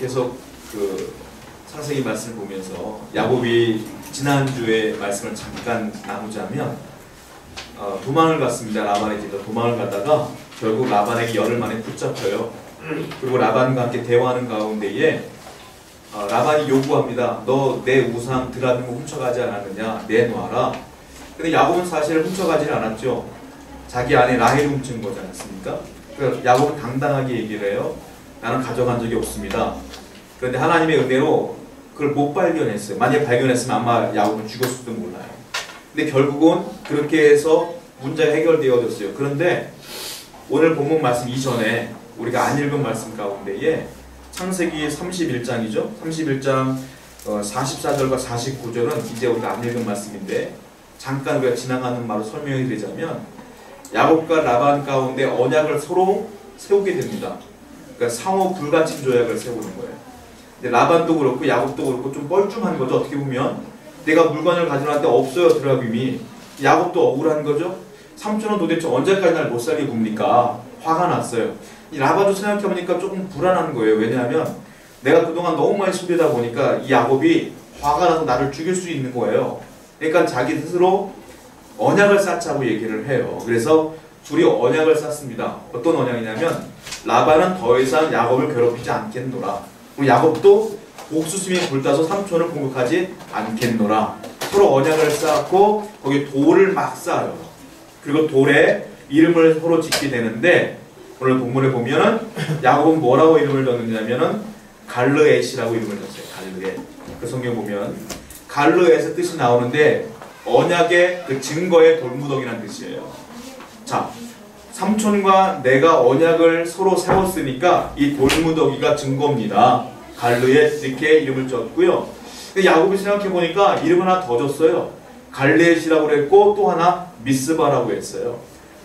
계속 그 창세기 말씀을 보면서 야곱이 지난주에 말씀을 잠깐 나누자면 도망을 갔습니다. 라반의 집에서 도망을 가다가 결국 라반에게 열흘 만에 붙잡혀요. 그리고 라반과 함께 대화하는 가운데에 라반이 요구합니다. 너 내 우상 드라빔을 훔쳐가지 않았느냐? 내놔라. 근데 야곱은 사실 훔쳐가지 않았죠. 자기 아내 라헬을 훔친 거지 않습니까? 그래서 야곱은 당당하게 얘기를 해요. 나는 가져간 적이 없습니다. 그런데 하나님의 은혜로 그걸 못 발견했어요. 만약에 발견했으면 아마 야곱은 죽었을지도 몰라요. 근데 결국은 그렇게 해서 문제가 해결되어졌어요. 그런데 오늘 본문 말씀 이전에 우리가 안 읽은 말씀 가운데에 창세기 31장이죠. 31장 44절과 49절은 이제 우리가 안 읽은 말씀인데 잠깐 우리가 지나가는 말로 설명해 드리자면 야곱과 라반 가운데 언약을 서로 세우게 됩니다. 그러니까 상호 불가침 조약을 세우는 거예요. 근데 라반도 그렇고 야곱도 그렇고 좀 뻘쭘한 거죠. 어떻게 보면 내가 물건을 가져놨는데 없어요. 드라빔이. 야곱도 억울한 거죠. 삼촌은 도대체 언제까지 날 못 살게 굽니까? 화가 났어요. 이 라반도 생각해보니까 조금 불안한 거예요. 왜냐하면 내가 그동안 너무 많이 속이다 보니까 이 야곱이 화가 나서 나를 죽일 수 있는 거예요. 그러니까 자기 스스로 언약을 쌓자고 얘기를 해요. 그래서 둘이 언약을 쌓습니다. 어떤 언약이냐면 라반은 더 이상 야곱을 괴롭히지 않겠노라. 그리고 야곱도 옥수수에 불타서 삼촌을 공격하지 않겠노라. 서로 언약을 쌓고 거기 돌을 막 쌓아요. 그리고 돌에 이름을 서로 짓게 되는데 오늘 본문에 보면은 야곱은 뭐라고 이름을 줬느냐면은 갈르엣이라고 이름을 줬어요. 갈르엣. 그 성경 보면 갈르엣의 뜻이 나오는데 언약의 그 증거의 돌무더기라는 뜻이에요. 자, 삼촌과 내가 언약을 서로 세웠으니까 이 돌무더기가 증거입니다. 갈르엣 이렇게 이름을 줬고요. 근데 야곱이 생각해보니까 이름 하나 더 줬어요. 갈르엣이라고 그랬고 또 하나 미스바라고 했어요.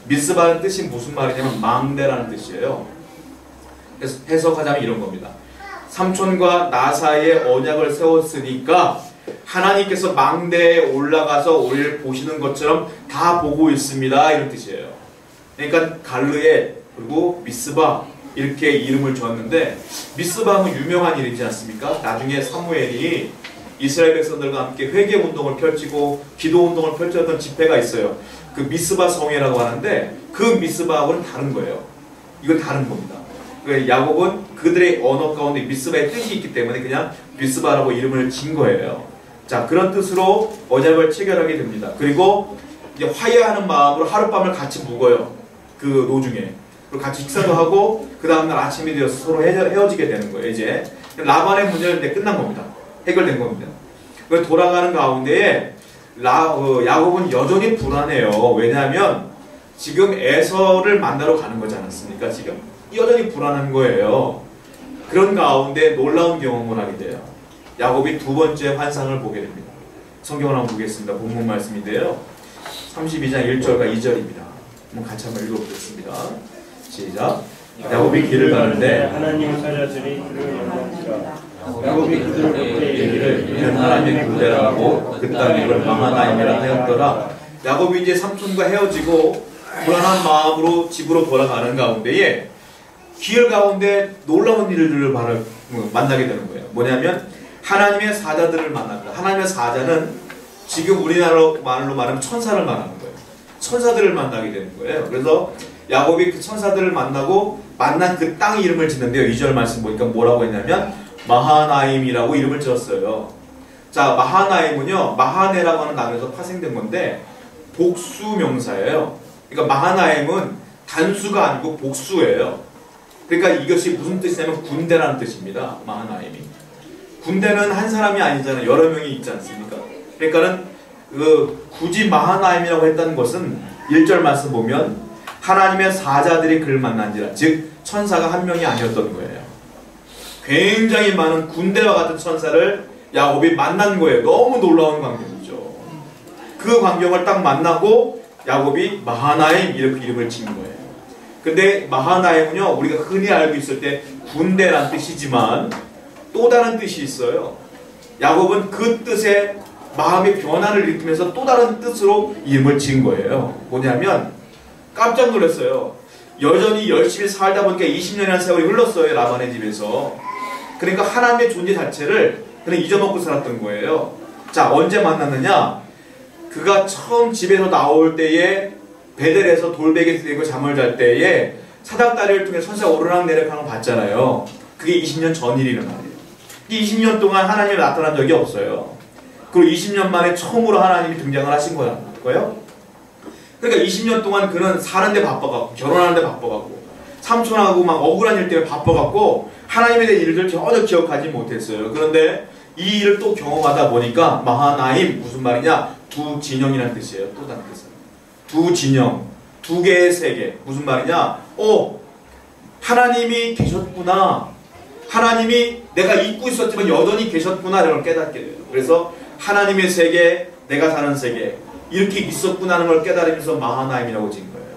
미스바는 뜻이 무슨 말이냐면 망대라는 뜻이에요. 그래서 해석하자면 이런 겁니다. 삼촌과 나 사이에 언약을 세웠으니까 하나님께서 망대에 올라가서 우리를 보시는 것처럼 다 보고 있습니다. 이런 뜻이에요. 그러니까 갈르엣 그리고 미스바 이렇게 이름을 줬는데 미스바는 유명한 일이지 않습니까? 나중에 사무엘이 이스라엘 백성들과 함께 회개운동을 펼치고 기도운동을 펼쳤던 집회가 있어요. 그 미스바 성회라고 하는데 그 미스바하고는 다른 거예요. 이건 다른 겁니다. 야곱은 그들의 언어 가운데 미스바의 뜻이 있기 때문에 그냥 미스바라고 이름을 진 거예요. 자, 그런 뜻으로 언약을 체결하게 됩니다. 그리고 이제 화해하는 마음으로 하룻밤을 같이 묵어요. 그 노중에. 그리고 같이 식사도 하고 그 다음날 아침이 되어서 서로 헤어지게 되는 거예요. 이제 라반의 문제는 이제 끝난 겁니다. 해결된 겁니다. 돌아가는 가운데에 야곱은 여전히 불안해요. 왜냐하면 지금 에서를 만나러 가는 거지 않았습니까? 지금 여전히 불안한 거예요. 그런 가운데 놀라운 경험을 하게 돼요. 야곱이 두 번째 환상을 보게 됩니다. 성경을 한번 보겠습니다. 본문 말씀인데요. 32장 1절과 2절입니다. 한번 같이 한번 읽어보겠습니다. 시작. 야곱이 길을 가는데 하나님의 사자들이 그를 만났더라. 야곱이 그들에게 이르기를 이는 하나님의 교대라고 그 땅 이름을 마하나임이라 하였더라. 야곱이 이제 삼촌과 헤어지고 불안한 마음으로 집으로 돌아가는 가운데에 길 가운데 놀라운 일들을 만나게 되는 거예요. 뭐냐면 하나님의 사자들을 만납니다. 하나님의 사자는 지금 우리나라 말로 말하면 천사를 말하는 거예요. 천사들을 만나게 되는 거예요. 그래서 야곱이 그 천사들을 만나고 만난 그 땅 이름을 짓는데요. 2절 말씀 보니까 뭐라고 했냐면 마하나임이라고 이름을 지었어요. 자, 마하나임은요, 마하네라고 하는 나라에서 파생된 건데 복수 명사예요. 그러니까 마하나임은 단수가 아니고 복수예요. 그러니까 이것이 무슨 뜻이냐면 군대라는 뜻입니다. 마하나임이. 군대는 한 사람이 아니잖아요. 여러 명이 있지 않습니까? 그러니까는 굳이 마하나임이라고 했다는 것은 1절 말씀 보면 하나님의 사자들이 그를 만난지라, 즉 천사가 한 명이 아니었던 거예요. 굉장히 많은 군대와 같은 천사를 야곱이 만난 거예요. 너무 놀라운 광경이죠. 그 광경을 딱 만나고 야곱이 마하나임 이렇게 이름을 지은 거예요. 근데 마하나임은요, 우리가 흔히 알고 있을 때 군대란 뜻이지만 또 다른 뜻이 있어요. 야곱은 그 뜻에 마음의 변화를 일으키면서 또 다른 뜻으로 이름을 지은 거예요. 뭐냐면 깜짝 놀랐어요. 여전히 열심히 살다 보니까 20년이라는 세월이 흘렀어요. 라반의 집에서. 그러니까 하나님의 존재 자체를 그냥 잊어먹고 살았던 거예요. 자, 언제 만났느냐? 그가 처음 집에서 나올 때에 베델에서 돌베개에서 대고 잠을 잘 때에 사닥다리를 통해 천사가 오르락내리락하는 거 봤잖아요. 그게 20년 전 일이란 말이에요. 이 20년 동안 하나님이 나타난 적이 없어요. 그리고 20년 만에 처음으로 하나님이 등장을 하신 거예요. 그러니까 20년 동안 그는 사는데 바빠갖고 결혼하는데 바빠갖고 삼촌하고 막 억울한 일 때문에 바빠갖고 하나님에 대한 일들 전혀 기억하지 못했어요. 그런데 이 일을 또 경험하다 보니까 마하나임 무슨 말이냐? 두 진영이라는 뜻이에요. 또 다른 뜻은 두 진영, 두 개의 세계. 무슨 말이냐? 하나님이 계셨구나. 하나님이 내가 잊고 있었지만 여전히 계셨구나 라는 걸 깨닫게 돼요. 그래서 하나님의 세계, 내가 사는 세계 이렇게 있었구나 하는 걸 깨달으면서 마하나임이라고 지은 거예요.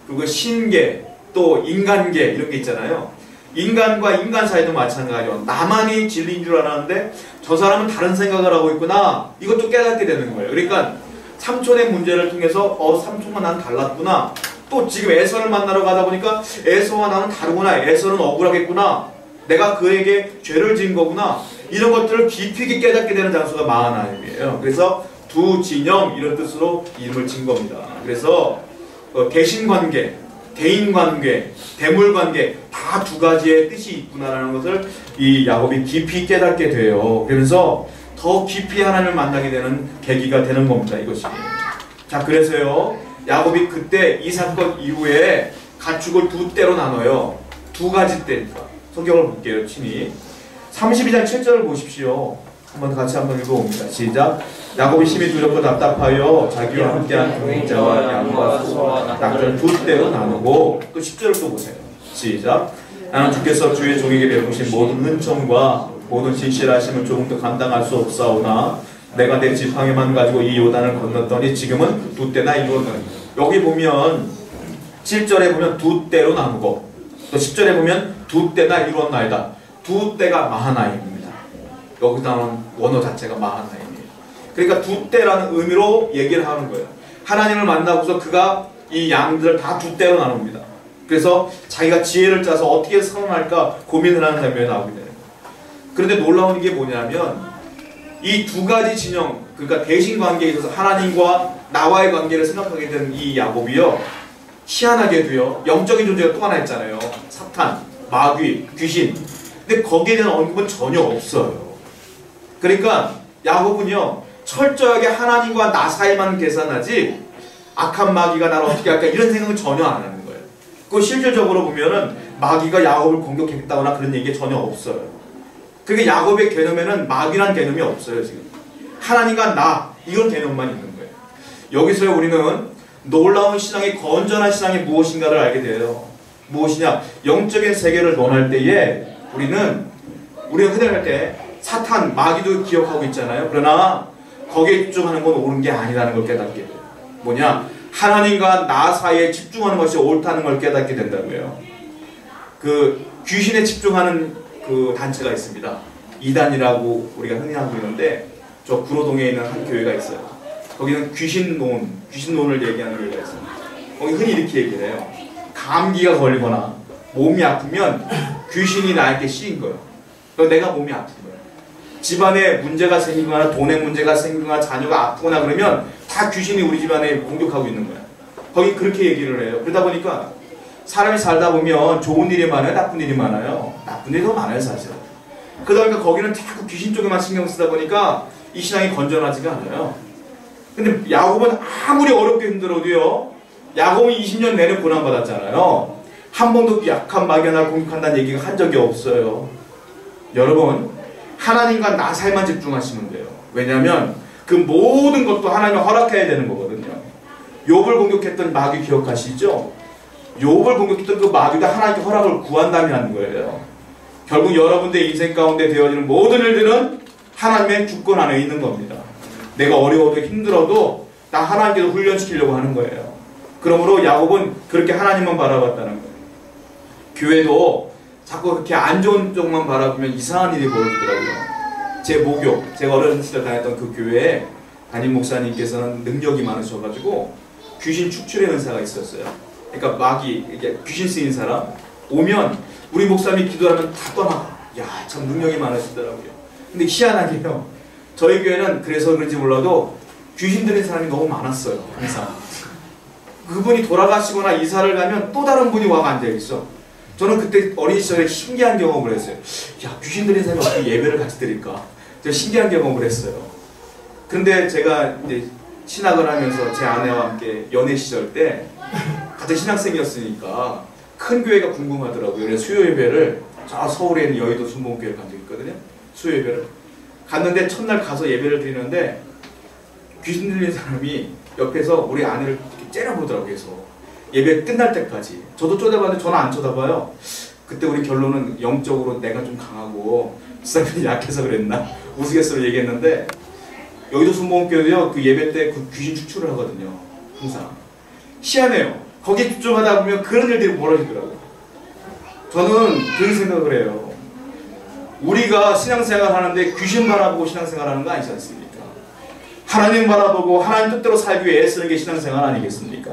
그리고 신계, 또 인간계 이런 게 있잖아요. 인간과 인간 사이도 마찬가지로 나만이 진리인 줄 알았는데 저 사람은 다른 생각을 하고 있구나. 이것도 깨닫게 되는 거예요. 그러니까 삼촌의 문제를 통해서 삼촌과 나는 달랐구나. 또 지금 에서를 만나러 가다 보니까 에서와 나는 다르구나. 에서는 억울하겠구나. 내가 그에게 죄를 지은 거구나. 이런 것들을 깊이 있게 깨닫게 되는 장소가 마하나임이에요. 그래서 두 진영 이런 뜻으로 이름을 진 겁니다. 그래서 대신관계, 대인관계, 대물관계 다 두 가지의 뜻이 있구나라는 것을 이 야곱이 깊이 깨닫게 돼요. 그러면서 더 깊이 하나님을 만나게 되는 계기가 되는 겁니다. 이것이. 자, 그래서요 야곱이 그때 이 사건 이후에 가축을 두 때로 나눠요. 두 가지 때니까. 성경을 볼게요. 친히 32장 7절을 보십시오. 같이 한번 읽어봅니다. 시작. 야곱이 심히 두렵고 답답하여 자기와 함께한 동행자와 양과 소와 낙을 두 때로 나누고 또 10절을 또 보세요. 시작. 나는 주께서 주의 종에게 베푸신 모든 은총과 모든 진실하심을 조금 더 감당할 수 없사오나 내가 내 지팡이만 가지고 이 요단을 건넜더니 지금은 두 때나 이루었노니. 여기 보면 7절에 보면 두 때로 나누고 또 10절에 보면 두 때나 이루었나이다. 두 때가 마하나임입니다. 여기 나오는 원어 자체가 마하나임이에요. 그러니까 두 때라는 의미로 얘기를 하는 거예요. 하나님을 만나고서 그가 이 양들을 다 두 때로 나눕니다. 그래서 자기가 지혜를 짜서 어떻게 살아날까 고민을 하는 장면이 나오게 되는 거예요. 그런데 놀라운 게 뭐냐면 이 두 가지 진영, 그러니까 대신 관계에 있어서 하나님과 나와의 관계를 생각하게 된 이 야곱이요, 희한하게도요 영적인 존재가 또 하나 있잖아요. 사탄, 마귀, 귀신. 근데 거기에 대한 언급은 전혀 없어요. 그러니까 야곱은요 철저하게 하나님과 나 사이만 계산하지 악한 마귀가 나를 어떻게 할까 이런 생각은 전혀 안 하는 거예요. 그 실질적으로 보면은 마귀가 야곱을 공격했다거나 그런 얘기 전혀 없어요. 그게 야곱의 개념에는 마귀란 개념이 없어요. 지금 하나님과 나 이런 개념만 있는 거예요. 여기서 우리는 놀라운 신앙의 건전한 신앙이 무엇인가를 알게 돼요. 무엇이냐? 영적인 세계를 논할 때에 우리가 흔히 할 때 사탄, 마귀도 기억하고 있잖아요. 그러나 거기에 집중하는 건 옳은 게 아니라는 걸 깨닫게 돼요. 뭐냐? 하나님과 나 사이에 집중하는 것이 옳다는 걸 깨닫게 된다고요. 그 귀신에 집중하는 그 단체가 있습니다. 이단이라고 우리가 흔히 하고 있는데 저 구로동에 있는 한 교회가 있어요. 거기는 귀신론을 얘기하는 교회가 있어요. 거기 흔히 이렇게 얘기를 해요. 감기가 걸리거나 몸이 아프면 귀신이 나에게 씌인 거예요. 그래서 내가 몸이 아픈 거예요. 집안에 문제가 생기거나 돈에 문제가 생기거나 자녀가 아프거나 그러면 다 귀신이 우리 집안에 공격하고 있는 거예요. 거기 그렇게 얘기를 해요. 그러다 보니까 사람이 살다 보면 좋은 일이 많아요? 나쁜 일이 많아요? 나쁜 일이 더 많아요 사실. 그러다 보니까 거기는 자꾸 귀신 쪽에만 신경 쓰다 보니까 이 신앙이 건전하지가 않아요. 근데 야곱은 아무리 어렵게 힘들어도요 야곱은 20년 내내 고난받았잖아요. 한 번도 약한 마귀가 나를 공격한다는 얘기가 한 적이 없어요. 여러분 하나님과 나 사이만 집중하시면 돼요. 왜냐하면 그 모든 것도 하나님이 허락해야 되는 거거든요. 욥을 공격했던 마귀 기억하시죠? 욥을 공격했던 그 마귀도 하나님께 허락을 구한 다음에 하는 거예요. 결국 여러분들의 인생 가운데 되어지는 모든 일들은 하나님의 주권 안에 있는 겁니다. 내가 어려워도 힘들어도 나 하나님께서 훈련시키려고 하는 거예요. 그러므로 야곱은 그렇게 하나님만 바라봤다는 거예요. 교회도 자꾸 그렇게 안 좋은 쪽만 바라보면 이상한 일이 벌어지더라고요. 제 모교, 제가 어린 시절 다녔던 그 교회에 담임 목사님께서는 능력이 많으셔가지고 귀신 축출의 은사가 있었어요. 그러니까 마귀, 이게 귀신 쓰인 사람 오면 우리 목사님이 기도하면 다 떠나가. 야, 참 능력이 많으시더라고요. 근데 희한하게요. 저희 교회는 그래서 그런지 몰라도 귀신 들린 사람이 너무 많았어요. 항상. 그분이 돌아가시거나 이사를 가면 또 다른 분이 와가 앉아있어. 저는 그때 어린 시절에 신기한 경험을 했어요. 야, 귀신 들린 사람이 어떻게 예배를 같이 드릴까? 제가 신기한 경험을 했어요. 근데 제가 이제 신학을 하면서 제 아내와 함께 연애 시절 때 같은 신학생이었으니까 큰 교회가 궁금하더라고요. 그래서 수요 예배를 저 서울에 있는 여의도 순복음교회를 간 적이 있거든요. 수요 예배를 갔는데 첫날 가서 예배를 드리는데 귀신 들린 사람이 옆에서 우리 아내를 이렇게 째려보더라고요. 계속 예배 끝날 때까지. 저도 쳐다봤는데 저는 안 쳐다봐요. 그때 우리 결론은 영적으로 내가 좀 강하고 집사님이 약해서 그랬나? 우스갯소리로 얘기했는데 여의도 순복음교회도요, 그 예배 때 그 귀신 추출을 하거든요. 항상. 희한해요. 거기에 집중하다 보면 그런 일들이 벌어지더라고요. 저는 그런 생각을 해요. 우리가 신앙생활 하는데 귀신 바라보고 신앙생활 하는 거 아니지 않습니까? 하나님 바라보고 하나님 뜻대로 살기 위해 애쓰는 게 신앙생활 아니겠습니까?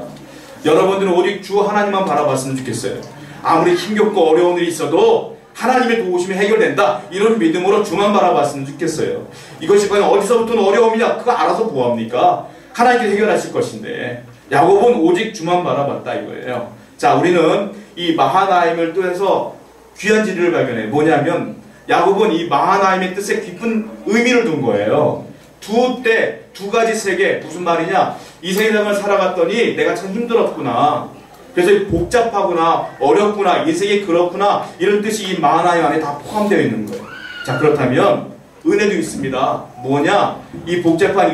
여러분들은 오직 주 하나님만 바라봤으면 좋겠어요. 아무리 힘겹고 어려운 일이 있어도 하나님의 도우심이 해결된다. 이런 믿음으로 주만 바라봤으면 좋겠어요. 이것이 과연 어디서부터는 어려움이냐? 그거 알아서 뭐합니까? 하나님께서 해결하실 것인데 야곱은 오직 주만 바라봤다 이거예요. 자, 우리는 이 마하나임을 통해서 귀한 진리를 발견해요. 뭐냐면 야곱은 이 마하나임의 뜻에 깊은 의미를 둔 거예요. 두 가지 세계. 무슨 말이냐? 이 세상을 살아갔더니 내가 참 힘들었구나. 그래서 복잡하구나, 어렵구나, 인생이 그렇구나, 이런 뜻이 이 마하나임 안에 다 포함되어 있는 거예요. 자, 그렇다면 은혜도 있습니다. 뭐냐? 이 복잡한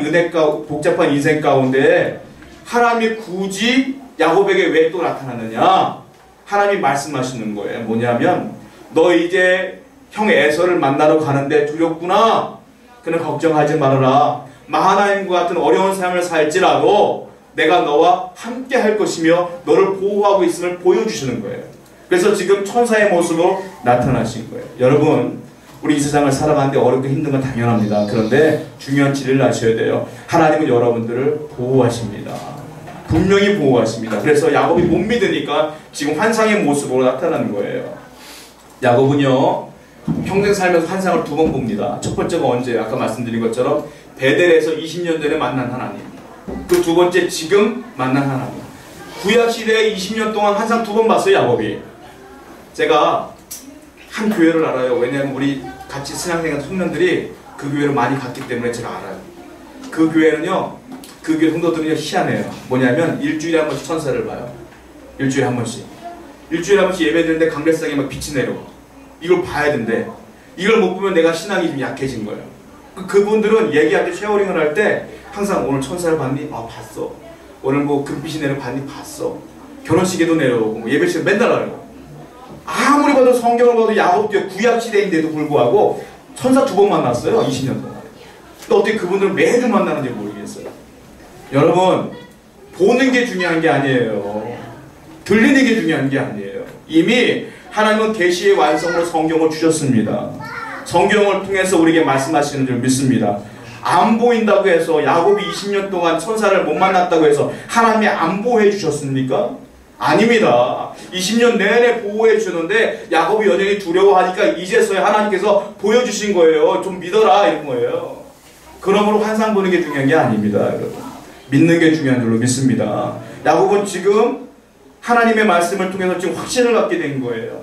인생 가운데 하나님이 굳이 야곱에게 왜 또 나타났느냐? 하나님이 말씀하시는 거예요. 뭐냐면 너 이제 형 에서를 만나러 가는데 두렵구나. 그는 걱정하지 말아라. 마하나임과 같은 어려운 삶을 살지라도 내가 너와 함께 할 것이며 너를 보호하고 있음을 보여주시는 거예요. 그래서 지금 천사의 모습으로 나타나신 거예요. 여러분, 우리 이 세상을 살아가는데 어렵고 힘든 건 당연합니다. 그런데 중요한 진리를 아셔야 돼요. 하나님은 여러분들을 보호하십니다. 분명히 보호하십니다. 그래서 야곱이 못 믿으니까 지금 환상의 모습으로 나타나는 거예요. 야곱은요, 평생 살면서 환상을 2번 봅니다. 첫 번째가 언제? 아까 말씀드린 것처럼 베델에서 20년 전에 만난 하나님. 그 두 번째 지금 만난 하나님. 구약시대에 20년 동안 환상 2번 봤어요. 야곱이. 제가 한 교회를 알아요. 왜냐하면 우리 같이 신앙생활 청년들이 그 교회를 많이 갔기 때문에 제가 알아요. 그 교회는요, 그 교회 성도들은요 희한해요. 뭐냐면 일주일에 한 번씩 천사를 봐요. 일주일에 한 번씩. 일주일에 한 번씩 예배 드리는데 강대상에 막 빛이 내려와. 이걸 봐야 된대. 이걸 못 보면 내가 신앙이 좀 약해진 거예요. 그분들은 얘기할 때 쉐어링을 할 때 항상 오늘 천사를 봤니? 아, 봤어. 오늘 뭐 금빛이 내려 봤니? 봤어. 결혼식에도 내려오고 뭐 예배 시간 맨날 하고. 아무리 봐도 성경을 봐도 야곱도 구약시대인데도 불구하고 천사 2번 만났어요. 20년 동안. 또 어떻게 그분들을 매주 만나는지 모르겠어요. 여러분, 보는 게 중요한 게 아니에요. 들리는 게 중요한 게 아니에요. 이미 하나님은 계시의 완성으로 성경을 주셨습니다. 성경을 통해서 우리에게 말씀하시는 줄 믿습니다. 안 보인다고 해서 야곱이 20년 동안 천사를 못 만났다고 해서 하나님이 안 보호해 주셨습니까? 아닙니다. 20년 내내 보호해 주셨는데 야곱이 여전히 두려워하니까 이제서야 하나님께서 보여주신 거예요. 좀 믿어라 이런 거예요. 그러므로 환상 보는 게 중요한 게 아닙니다. 여러분. 믿는 게 중요한 줄로 믿습니다. 야곱은 지금 하나님의 말씀을 통해서 지금 확신을 갖게 된 거예요.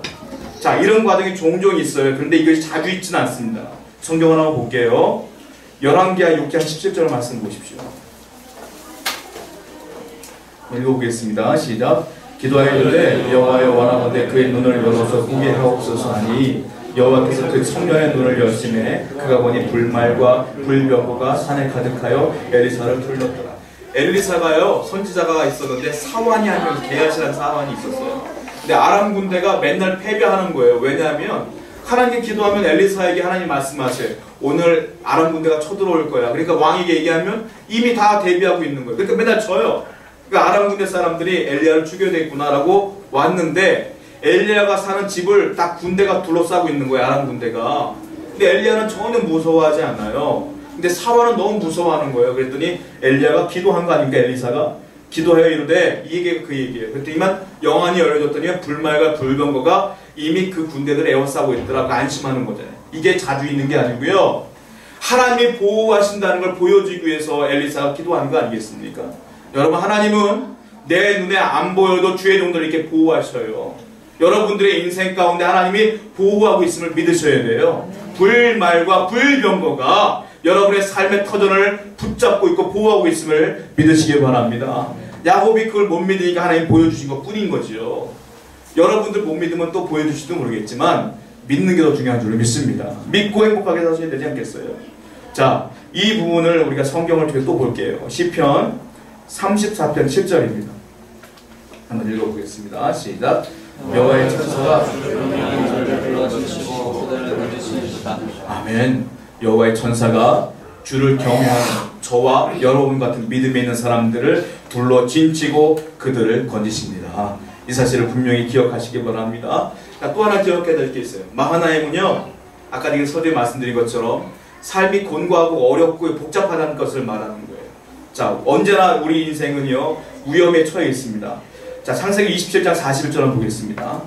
자, 이런 과정이 종종 있어요. 그런데 이것이 자주 있지는 않습니다. 성경을 한번 볼게요. 열왕기하 6장 17절 말씀 보십시오. 읽어보겠습니다. 시작. 기도하여 이르되 여호와여 원하건대 그의 눈을 열어서 보게 하옵소서 하니 여호와께서 그 청년의 눈을 여심해 그가 보니 불말과 불병거가 산에 가득하여 엘리사를 둘렀더라. 엘리사가요, 선지자가 있었는데 사환이 한 명, 게하시라는 사환이 있었어요. 근데 아람 군대가 맨날 패배하는 거예요. 왜냐하면 하나님께 기도하면 엘리사에게 하나님 말씀하세요. 오늘 아람 군대가 쳐들어올 거야. 그러니까 왕에게 얘기하면 이미 다 대비하고 있는 거예요. 그러니까 맨날 져요. 그러니까 아람 군대 사람들이 엘리야를 죽여야 되겠구나라고 왔는데 엘리야가 사는 집을 딱 군대가 둘러싸고 있는 거예요. 아람 군대가. 근데 엘리야는 전혀 무서워하지 않아요. 근데 사환은 너무 무서워하는 거예요. 그랬더니 엘리야가 기도한 거 아닙니까? 엘리사가 기도하여 이르되 이 얘기가 그 얘기예요. 그랬더니만 영안이 열려졌더니 불말과 불병거가 이미 그 군대들 에워싸고 있더라고 안심하는 거잖아요. 이게 자주 있는 게 아니고요. 하나님이 보호하신다는 걸 보여주기 위해서 엘리사가 기도하는 거 아니겠습니까? 여러분 하나님은 내 눈에 안 보여도 주의 종들을 이렇게 보호하셔요. 여러분들의 인생 가운데 하나님이 보호하고 있음을 믿으셔야 돼요. 불말과 불병거가 여러분의 삶의 터전을 붙잡고 있고 보호하고 있음을 믿으시기 바랍니다. 야곱이 그걸 못 믿으니까 하나님 보여주신 것 뿐인 거죠. 여러분들 못 믿으면 또 보여주실지도 모르겠지만 믿는 게 더 중요한 줄 믿습니다. 믿고 행복하게 사셔야 되지 않겠어요? 자, 이 부분을 우리가 성경을 통해 또 볼게요. 시편 34편 7절입니다. 한번 읽어보겠습니다. 시작. 여호와의 천사가 아멘. 여호와의 천사가 주를 경외하는 저와 여러분 같은 믿음에 있는 사람들을 둘러 진치고 그들을 건지십니다. 이 사실을 분명히 기억하시기 바랍니다. 또 하나 기억해야 될 게 있어요. 마하나임은요, 아까 제가 서두에 말씀드린 것처럼 삶이 곤고하고 어렵고 복잡하다는 것을 말하는 거예요. 자, 언제나 우리 인생은요 위험에 처해 있습니다. 자, 창세기 27장 41절을 보겠습니다.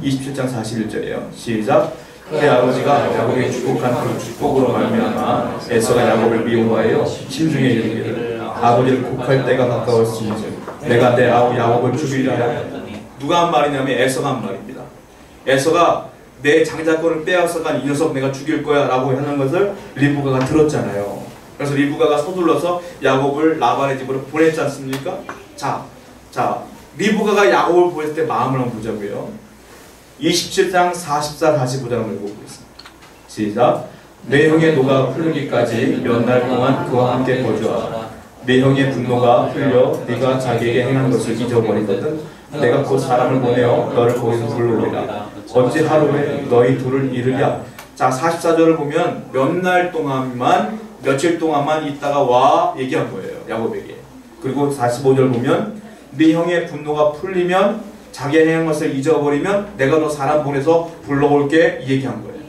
27장 41절이에요. 시작. 그의 아버지가 야곱에게 축복한 그 축복으로 말미암아 에서가 야곱을 미워하여 심중에 이르기를 아버지를 곡할 때가 가까웠으니 내가 내 아우 야곱을 죽이리라 하였더니 누가 한 말이냐면 에서가 한 말입니다. 에서가 내 장자권을 빼앗아간 이 녀석 내가 죽일 거야 라고 하는 것을 리브가가 들었잖아요. 그래서 리브가가 서둘러서 야곱을 라반의 집으로 보냈지 않습니까? 자, 리브가가 야곱을 보냈을 때 마음을 한번 보자고요. 27장 44, 45절 한번 읽어보겠습니다. 시작. 내 형의 노가 흐르기까지 몇 날 동안 그와 함께 거주하라. 내 형의 분노가 흘려 네가 자기에게 행한 것을 잊어버리거든 내가 곧 사람을 보내어 너를 거기서 불러오리라. 어찌 하루에 너희 둘을 이르랴. 자, 44절을 보면 몇 날 동안만 며칠 동안만 있다가 와 얘기한 거예요. 야곱에게. 그리고 45절 보면 네 형의 분노가 풀리면 자기의 행한 것을 잊어버리면 내가 너 사람 보내서 불러올게 이 얘기한 거예요.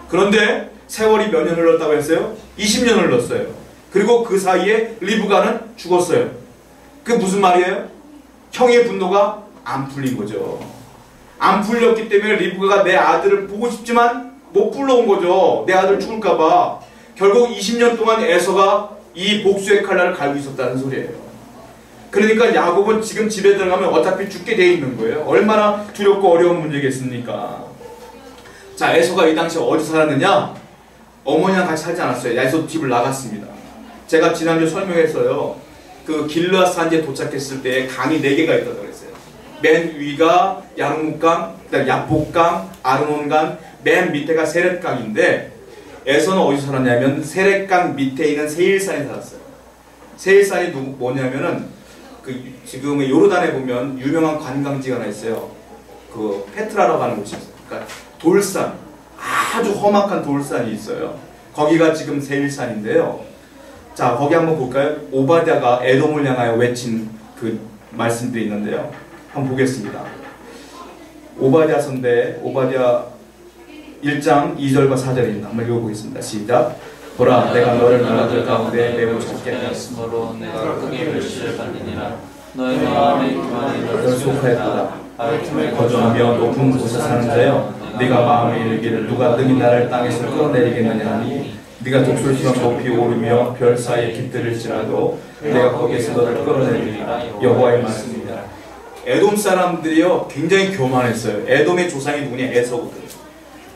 그런데 세월이 몇 년 흘렀다고 했어요? 20년 흘렀어요. 그리고 그 사이에 리브가는 죽었어요. 그게 무슨 말이에요? 형의 분노가 안 풀린 거죠. 안 풀렸기 때문에 리브가가 내 아들을 보고 싶지만 못 불러온 거죠. 내 아들 죽을까봐. 결국 20년 동안 에서가 이 복수의 칼날을 갈고 있었다는 소리예요. 그러니까 야곱은 지금 집에 들어가면 어차피 죽게 돼 있는 거예요. 얼마나 두렵고 어려운 문제겠습니까? 자, 에서가 이 당시에 어디서 살았느냐? 어머니랑 같이 살지 않았어요. 에서 집을 나갔습니다. 제가 지난주에 설명했어요. 그 길르앗 산지에 도착했을 때 강이 4개가 있다고 그랬어요. 맨 위가 야르묵강, 그다음 야복강, 아르논강, 맨 밑에가 세렛강인데 에서는 어디서 살았냐면 세렛강 밑에 있는 세일산에 살았어요. 세일산이 뭐냐면은 그 지금 요르단에 보면 유명한 관광지가 하나 있어요. 그 페트라라고 하는 곳이 있어요. 그러니까 돌산, 아주 험악한 돌산이 있어요. 거기가 지금 세일산인데요. 자, 거기 한번 볼까요? 오바댜가 에돔을 향하여 외친 그 말씀들이 있는데요. 한번 보겠습니다. 오바댜 선대, 오바댜 1장 2절과 4절입니다. 한번 읽어보겠습니다. 시작. 보라, 내가 너를 나라들 가운데 매우 작게 하였으므로 내가 크게 멸시를 받으니라. 너의 마음에 교만이 너를 속하였도다. 틈을 거주하며 높은 곳에 사는 자여, 네가 마음에 이르기를 누가 능히 나를 땅에서 끌어내리겠느냐 하니 네가 독수리처럼 높이 오르며 별 사이에 깃들일지라도 내가 거기에서 너를 끌어내리리라. 여호와의 말씀입니다. 에돔 사람들이요 굉장히 교만했어요. 에돔의 조상이 누구냐? 에서거든.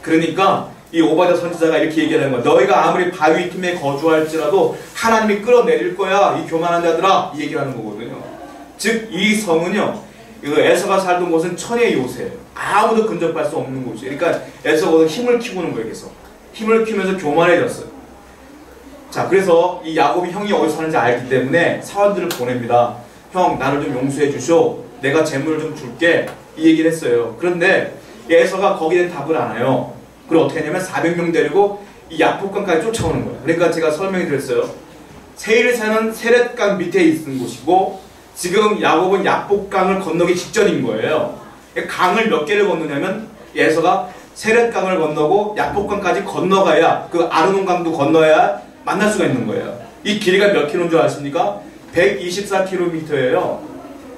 그러니까 이 오바댜 선지자가 이렇게 얘기하는 거야. 너희가 아무리 바위 틈에 거주할지라도 하나님이 끌어내릴 거야. 이 교만한 자들아. 이 얘기를 하는 거거든요. 즉 이 성은요, 에서가 살던 곳은 천의 요새예요. 아무도 근접할 수 없는 곳이에요. 그러니까 에서가 힘을 키우는 거예요. 계속 힘을 키우면서 교만해졌어요. 자, 그래서 이 야곱이 형이 어디서 사는지 알기 때문에 사원들을 보냅니다. 형, 나를 좀 용서해 주쇼. 내가 재물을 좀 줄게. 이 얘기를 했어요. 그런데 에서가 거기에 답을 안 해요. 그리고 어떻게 하냐면 400명 데리고 이 야복강까지 쫓아오는 거예요. 그러니까 제가 설명해 드렸어요. 세일산은 세렛강 밑에 있는 곳이고 지금 야곱은 야복강을 건너기 직전인 거예요. 강을 몇 개를 건너냐면 에서가 세렛강을 건너고 야복강까지 건너가야 그 아르논강도 건너야 만날 수가 있는 거예요. 이 길이가 몇 킬로인 줄 아십니까? 124km예요.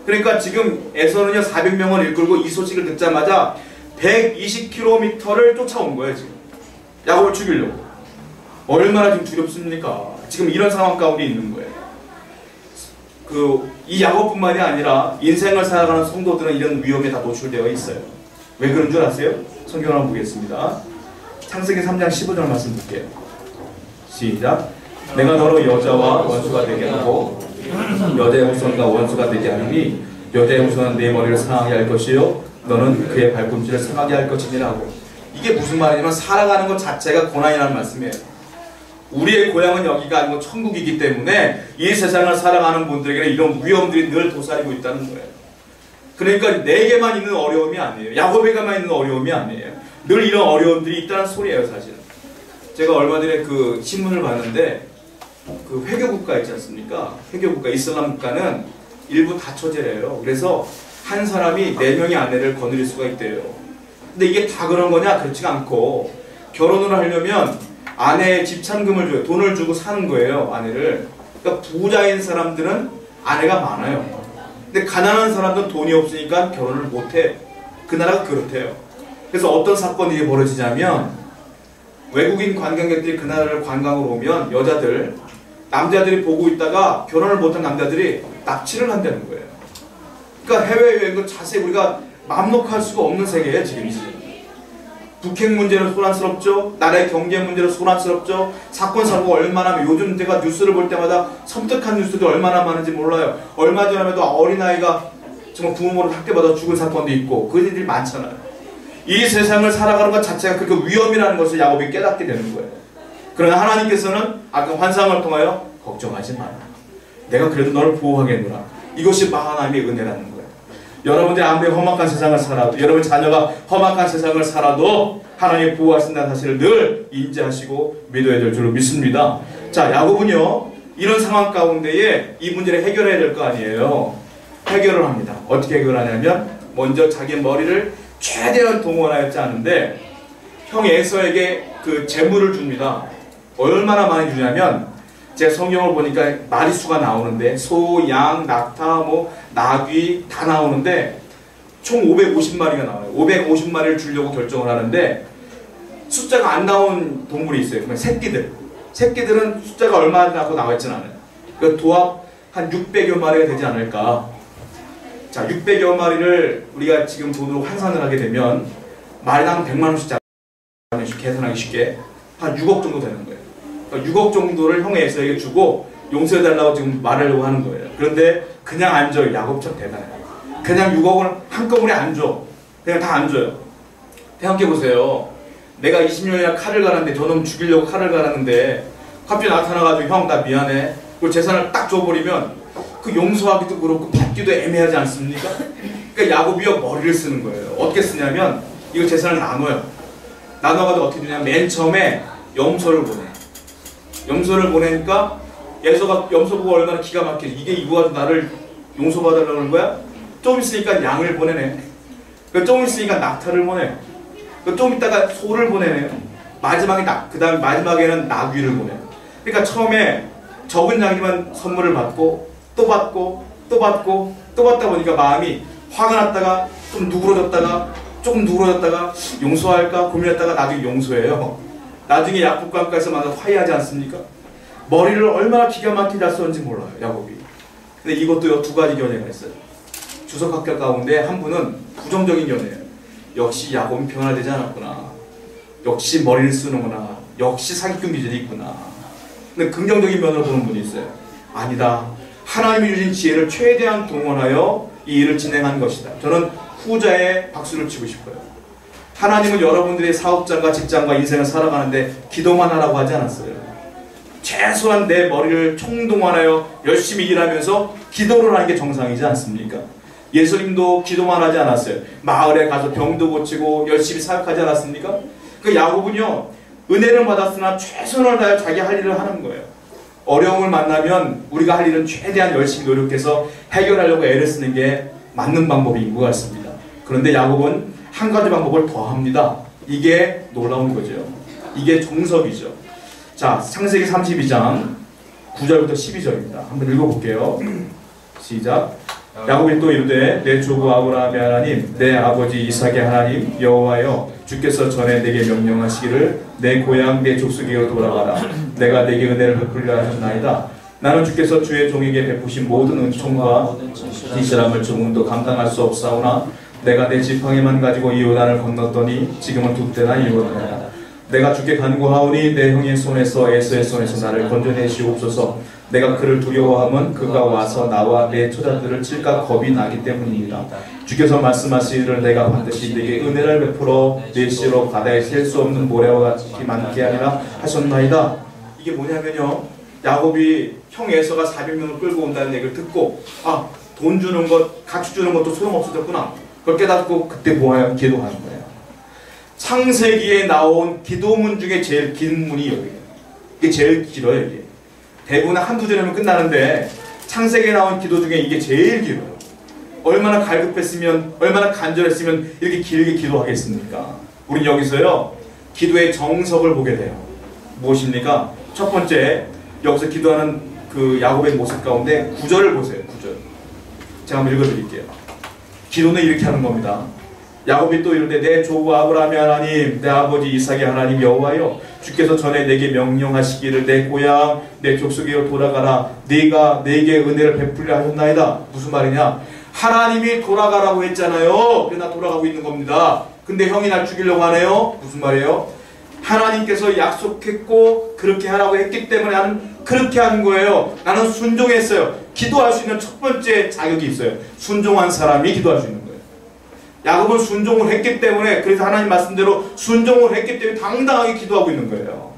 그러니까 지금 에서는요 400명을 이끌고 이 소식을 듣자마자 120km를 쫓아온 거예요. 지금 야곱을 죽이려고. 얼마나 지금 두렵습니까? 지금 이런 상황 가운데 있는 거예요. 이 야곱뿐만이 아니라 인생을 살아가는 성도들은 이런 위험에 다 노출되어 있어요. 왜 그런 줄 아세요? 성경을 한번 보겠습니다. 창세기 3장 15절 말씀 볼게요. 시작. 내가 너로 여자와 원수가 되게 하고 여자의 후손과 원수가 되게 하니 여자의 후손은 내 머리를 상하게 할 것이요 너는 그의 발꿈치를 상하게 할 것이니라고. 이게 무슨 말이냐면 살아가는 것 자체가 고난이라는 말씀이에요. 우리의 고향은 여기가 아니고 천국이기 때문에 이 세상을 살아가는 분들에게는 이런 위험들이 늘 도사리고 있다는 거예요. 그러니까 내게만 있는 어려움이 아니에요. 야곱에게만 있는 어려움이 아니에요. 늘 이런 어려움들이 있다는 소리예요, 사실은. 제가 얼마 전에 그 신문을 봤는데 그 회교국가 있지 않습니까? 회교국가, 이슬람 국가는 일부 다처제래요. 그래서 한 사람이 4명의 아내를 거느릴 수가 있대요. 근데 이게 다 그런 거냐? 그렇지가 않고 결혼을 하려면 아내의 집찬금을 줘요. 돈을 주고 사는 거예요, 아내를. 그러니까 부자인 사람들은 아내가 많아요. 근데 가난한 사람들은 돈이 없으니까 결혼을 못해. 그 나라가 그렇대요. 그래서 어떤 사건이 벌어지냐면 외국인 관광객들이 그 나라를 관광으로 오면 남자들이 보고 있다가 결혼을 못한 남자들이 납치를 한다는 거예요. 그러니까 해외여행도 자세히 우리가 맘 놓고 할 수가 없는 세계예요, 지금 이 시대는. 북핵 문제로 소란스럽죠. 나라의 경제 문제로 소란스럽죠. 사건 사고가 얼마나 하면 요즘 제가 뉴스를 볼 때마다 섬뜩한 뉴스들이 얼마나 많은지 몰라요. 얼마 전에도 어린아이가 정말 부모를 학대받아 죽은 사건도 있고 그런 일이 많잖아요. 이 세상을 살아가는 것 자체가 그렇게 위험이라는 것을 야곱이 깨닫게 되는 거예요. 그러나 하나님께서는 아까 환상을 통하여 걱정하지 마라. 내가 그래도 너를 보호하겠노라. 이것이 하나님의 은혜라는 거예요. 여러분들이 아무리 험악한 세상을 살아도, 여러분 자녀가 험악한 세상을 살아도 하나님이 보호하신다는 사실을 늘 인지하시고 믿어야 될 줄로 믿습니다. 자, 야곱은요 이런 상황 가운데에 이 문제를 해결해야 될 거 아니에요. 해결을 합니다. 어떻게 해결하냐면 먼저 자기 머리를 최대한 동원하여 짜는데 형 에서에게 그 재물을 줍니다. 얼마나 많이 주냐면 제가 성경을 보니까 마리수가 나오는데 소, 양, 낙타, 나귀 다 나오는데 총 550마리가 나와요. 550마리를 주려고 결정을 하는데 숫자가 안 나온 동물이 있어요. 그러면 새끼들은 숫자가 얼마 나고 나와 있진 않아요. 그 도합 한 600여 마리가 되지 않을까. 자, 600여 마리를 우리가 지금 돈으로 환산을 하게 되면 마리당 100만 원씩 계산하기 쉽게 한 6억 정도 되는 거예요. 그러니까 6억 정도를 형 에서에게 주고 용서해달라고 지금 말하려고 하는 거예요. 그런데 그냥 안 줘요. 야곱 참 대단해요. 그냥 6억을 한꺼번에 안 줘. 그냥 다 안 줘요. 생각해보세요. 내가 20년이나 칼을 갈았는데 저놈 죽이려고 칼을 갈았는데 갑자기 나타나가지고 형 나 미안해. 그리고 재산을 딱 줘버리면 그 용서하기도 그렇고 받기도 애매하지 않습니까? 그러니까 야곱이요 머리를 쓰는 거예요. 어떻게 쓰냐면 이거 재산을 나눠요. 나눠가지고 어떻게 되냐면 맨 처음에 염소를 보내. 염소를 보내니까 에서가 염소 보고 얼마나 기가 막히지. 이게 이거 가지고 나를 용서받으려는 거야? 좀 있으니까 양을 보내네. 좀 있으니까 낙타를 보내. 좀 있다가 소를 보내네요. 그 다음 마지막에는 나귀를 보내요. 그러니까 처음에 적은 양이지만 선물을 받고 또 받고 또 받고 또 받다 보니까 마음이 화가 났다가 좀 누그러졌다가 조금 누그러졌다가 용서할까 고민했다가 나중에 용서해요. 나중에 약국강가에서 만나 화해하지 않습니까? 머리를 얼마나 기가 막히게 잘 썼는지 몰라요, 야곱이. 근데 이것도요, 2가지 견해가 있어요. 주석학자 가운데 한 분은 부정적인 견해예요. 역시 야곱은 변화되지 않았구나. 역시 머리를 쓰는구나. 역시 사기꾼 기질이 있구나. 근데 긍정적인 면으로 보는 분이 있어요. 아니다. 하나님이 주신 지혜를 최대한 동원하여 이 일을 진행한 것이다. 저는 후자에 박수를 치고 싶어요. 하나님은 여러분들의 사업장과 직장과 인생을 살아가는데 기도만 하라고 하지 않았어요. 최소한 내 머리를 총동원하여 열심히 일하면서 기도를 하는 게 정상이지 않습니까? 예수님도 기도만 하지 않았어요. 마을에 가서 병도 고치고 열심히 사역하지 않았습니까? 그 야곱은요, 은혜를 받았으나 최선을 다해 자기 할 일을 하는 거예요. 어려움을 만나면 우리가 할 일은 최대한 열심히 노력해서 해결하려고 애를 쓰는 게 맞는 방법인 것 같습니다. 그런데 야곱은 한 가지 방법을 더 합니다. 이게 놀라운 거죠. 이게 정석이죠. 자, 창세기 32장 9절부터 12절입니다. 한번 읽어볼게요. 시작. 야곱이 또 이르되 내 조부 아브라함의 하나님 내 아버지 이삭의 하나님 여호와여 주께서 전에 내게 명령하시기를 내 고향 내 족속에로 돌아가라. 내가 내게 은혜를 베풀리라 하셨나이다. 나는 주께서 주의 종에게 베푸신 모든 은총과 진실함을 조금도 감당할 수 없사오나 내가 내 지팡이만 가지고 이 요단을 건넜더니 지금은 두 때나 이루었나이다. 내가 주께 간구하오니 내 형의 손에서 에서의 손에서 나를 건져내시옵소서. 내가 그를 두려워함은 그가 와서 나와 내 처자들을 칠까 겁이 나기 때문입니다. 주께서 말씀하시기를 내가 반드시 내게 은혜를 베풀어 내 씨로 바다에 셀 수 없는 모래와 같이 많게 하리라 하셨나이다. 이게 뭐냐면요, 야곱이 형 에서가 400명을 끌고 온다는 얘기를 듣고 돈 주는 것, 가축 주는 것도 소용없어졌구나. 그걸 깨닫고 그때 뭐예요? 기도하는 거예요. 창세기에 나온 기도문 중에 제일 긴 문이 여기예요. 이게 제일 길어요. 이게 대부분 한두 절이면 끝나는데 창세기에 나온 기도 중에 이게 제일 길어요. 얼마나 갈급했으면, 얼마나 간절했으면 이렇게 길게 기도하겠습니까? 우린 여기서요 기도의 정석을 보게 돼요. 무엇입니까? 첫 번째, 여기서 기도하는 그 야곱의 모습 가운데 9절을 보세요. 9절 제가 한번 읽어드릴게요. 기도는 이렇게 하는 겁니다. 야곱이 또 이르되 내 조부 아브라함의 하나님 내 아버지 이삭의 하나님 여호와여 주께서 전에 내게 명령하시기를 내 고향 내 족속에로 돌아가라. 네가 내게 은혜를 베풀려 하셨나이다. 무슨 말이냐? 하나님이 돌아가라고 했잖아요. 그래서 나 돌아가고 있는 겁니다. 근데 형이 날 죽이려고 하네요. 무슨 말이에요? 하나님께서 약속했고 그렇게 하라고 했기 때문에 나는 그렇게 하는 거예요. 나는 순종했어요. 기도할 수 있는 첫 번째 자격이 있어요. 순종한 사람이 기도할 수 있는 거예요. 야곱은 순종을 했기 때문에, 그래서 하나님 말씀대로 순종을 했기 때문에 당당하게 기도하고 있는 거예요.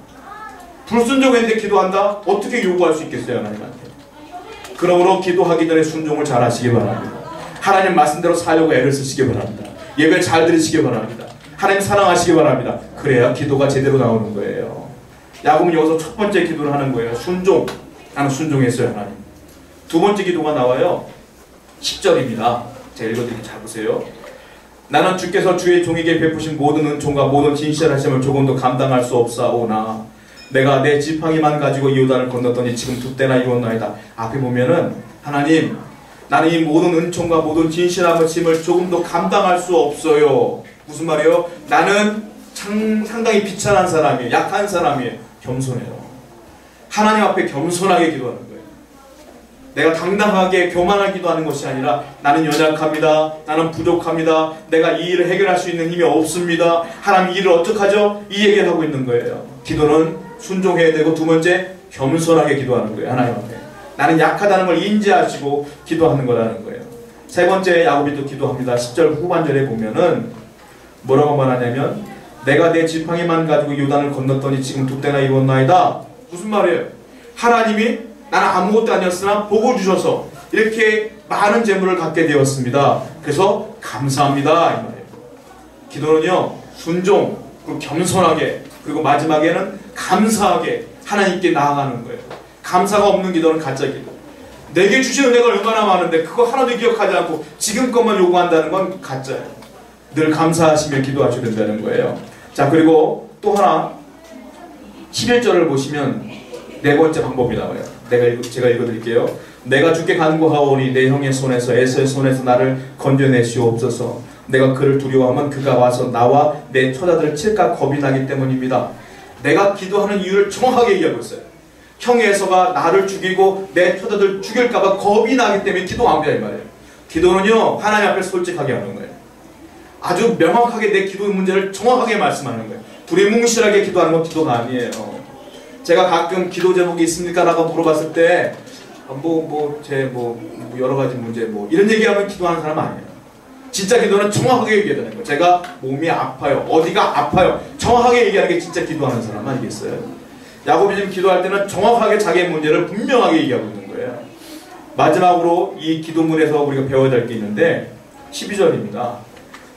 불순종했는데 기도한다? 어떻게 요구할 수 있겠어요, 하나님한테? 그러므로 기도하기 전에 순종을 잘 하시기 바랍니다. 하나님 말씀대로 살려고 애를 쓰시기 바랍니다. 예배를 잘 들으시기 바랍니다. 하나님 사랑하시기 바랍니다. 그래야 기도가 제대로 나오는 거예요. 야곱은 여기서 첫 번째 기도를 하는 거예요. 순종. 나는 순종했어요, 하나님. 두 번째 기도가 나와요. 10절입니다. 제가 읽어드릴게요. 잘 보세요. 나는 주께서 주의 종에게 베푸신 모든 은총과 모든 진실하심을 조금도 감당할 수 없사오나 내가 내 지팡이만 가지고 이 요단을 건넜더니 지금 두 때나 이루었나이다. 앞에 보면은 하나님, 나는 이 모든 은총과 모든 진실하심을 조금도 감당할 수 없어요. 무슨 말이에요? 나는 상당히 비천한 사람이에요. 약한 사람이에요. 겸손해요. 하나님 앞에 겸손하게 기도하는 거예요. 내가 당당하게 교만하게 기도하는 것이 아니라 나는 연약합니다. 나는 부족합니다. 내가 이 일을 해결할 수 있는 힘이 없습니다. 하나님, 이 일을 어떡하죠? 이 얘기를 하고 있는 거예요. 기도는 순종해야 되고, 두 번째, 겸손하게 기도하는 거예요. 하나님 앞에 나는 약하다는 걸 인지하시고 기도하는 거라는 거예요. 세 번째, 야곱이 또 기도합니다. 10절 후반절에 보면은 뭐라고 말하냐면 내가 내 지팡이만 가지고 요단을 건넜더니 지금 두 때나 이루었나이다. 무슨 말이에요? 하나님이 나는 아무것도 아니었으나 복을 주셔서 이렇게 많은 재물을 갖게 되었습니다. 그래서 감사합니다, 이 말이에요. 기도는요, 순종, 그리고 겸손하게, 그리고 마지막에는 감사하게 하나님께 나아가는 거예요. 감사가 없는 기도는 가짜 기도. 내게 주신 은혜가 얼마나 많은데 그거 하나도 기억하지 않고 지금 것만 요구한다는 건 가짜예요. 늘 감사하시며 기도하셔야 된다는 거예요. 자, 그리고 또 하나 11절을 보시면 네 번째 방법이 나와요. 제가 읽어드릴게요. 내가 주께 간구하오니 내 형의 손에서 에서의 손에서 나를 건져내시옵소서. 내가 그를 두려워하면 그가 와서 나와 내 처자들을 칠까 겁이 나기 때문입니다. 내가 기도하는 이유를 정확하게 얘기하고 있어요. 형 에서가 나를 죽이고 내 처자들 죽일까봐 겁이 나기 때문에 기도합니다, 이 말이에요. 기도는요, 하나님 앞에 솔직하게 하는 거예요. 아주 명확하게 내 기도의 문제를 정확하게 말씀하는 거예요. 두리뭉실하게 기도하는 건 기도가 아니에요. 제가 가끔 기도 제목이 있습니까? 라고 물어봤을 때 여러 가지 문제 이런 얘기하면 기도하는 사람 아니에요. 진짜 기도는 정확하게 얘기해야 되는 거예요. 제가 몸이 아파요. 어디가 아파요. 정확하게 얘기하는 게 진짜 기도하는 사람 아니겠어요? 야곱이 지금 기도할 때는 정확하게 자기의 문제를 분명하게 얘기하고 있는 거예요. 마지막으로 이 기도문에서 우리가 배워야 될 게 있는데 12절입니다.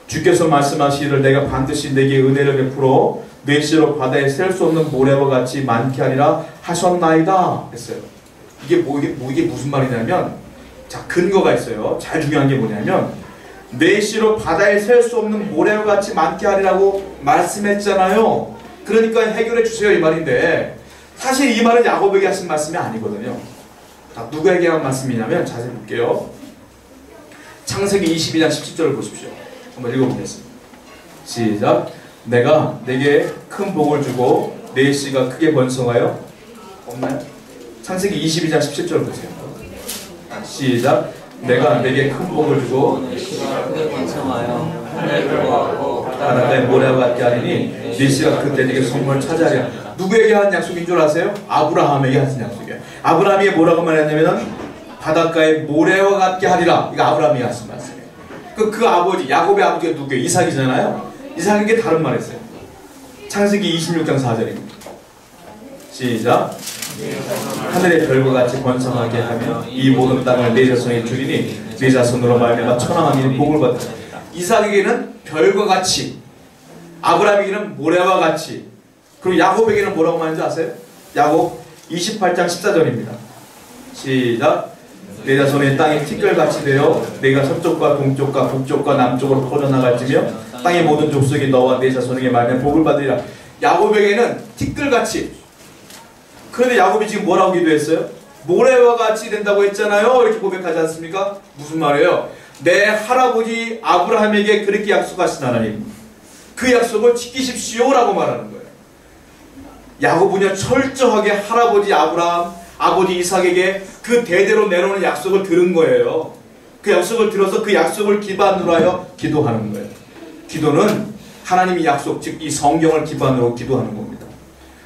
주께서 말씀하시기를 내가 반드시 내게 은혜를 베풀어 내 씨로 바다에 셀 수 없는 모래와 같이 많게 하리라 하셨나이다 했어요. 이게 무슨 말이냐면, 자, 근거가 있어요. 잘 중요한 게 뭐냐면, 내 씨로 바다에 셀 수 없는 모래와 같이 많게 하리라고 말씀했잖아요. 그러니까 해결해 주세요, 이 말인데, 사실 이 말은 야곱에게 하신 말씀이 아니거든요. 자, 누구에게 한 말씀이냐면 자세히 볼게요. 창세기 22장 17절을 보십시오. 한번 읽어보겠습니다. 시작. 내가 내게 큰 복을 주고 내 씨가 크게 번성하여 없나요? 창세기 22장 17절 보세요. 시작. 내가 내게 큰 복을 주고 내 씨가 크게 번성하여 하늘에 불과하고 바닷가에 모래와 같게 하리니 네 씨가 그때 네게 성문을 차지하리라. 누구에게 한 약속인 줄 아세요? 아브라함에게 하신 약속이에요. 아브라함이 뭐라고 말했냐면 바닷가에 모래와 같게 하리라. 이거 아브라함이 하신 말씀이에요. 그 아버지 야곱의 아버지가 누구예요? 이삭이잖아요. 이삭에게 다른 말 했어요. 창세기 26장 4절입니다. 시작. 하늘의 별과 같이 번성하게 하며 이 모든 땅을 내 자손에 주리니 내 자손으로 말미암아 천하만민이 복을 받으리라. 이삭에게는 별과 같이, 아브라함에게는 모래와 같이, 그리고 야곱에게는 뭐라고 말하는지 아세요? 야곱 28장 14절입니다. 시작. 내 자손의 땅이 티끌같이 되어 내가 서쪽과 동쪽과 북쪽과 남쪽으로 퍼져나갈지며 땅의 모든 족속이 너와 내 자손에게 말하면 복을 받으리라. 야곱에게는 티끌같이. 그런데 야곱이 지금 뭐라고 기도했어요? 모래와 같이 된다고 했잖아요. 이렇게 고백하지 않습니까? 무슨 말이에요? 내 할아버지 아브라함에게 그렇게 약속하신 하나님, 그 약속을 지키십시오 라고 말하는 거예요. 야곱은요 철저하게 할아버지 아브라함, 아버지 이삭에게 그 대대로 내려오는 약속을 들은 거예요. 그 약속을 들어서 그 약속을 기반으로 하여 기도하는 거예요. 기도는 하나님의 약속, 즉 이 성경을 기반으로 기도하는 겁니다.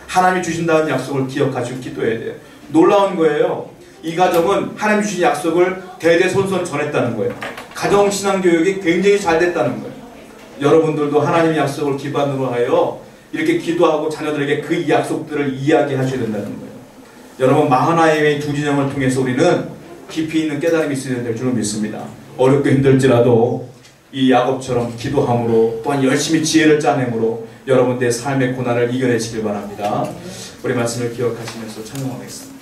하나님이 주신다는 약속을 기억하시고 기도해야 돼요. 놀라운 거예요. 이 가정은 하나님 주신 약속을 대대손손 전했다는 거예요. 가정신앙교육이 굉장히 잘 됐다는 거예요. 여러분들도 하나님의 약속을 기반으로 하여 이렇게 기도하고 자녀들에게 그 약속들을 이야기하셔야 된다는 거예요. 여러분 마하나임의 두 진영을 통해서 우리는 깊이 있는 깨달음이 있어야 될 줄을 믿습니다. 어렵고 힘들지라도 이 야곱처럼 기도함으로 또한 열심히 지혜를 짜내므로 여러분들의 삶의 고난을 이겨내시길 바랍니다. 우리 말씀을 기억하시면서 찬송하겠습니다.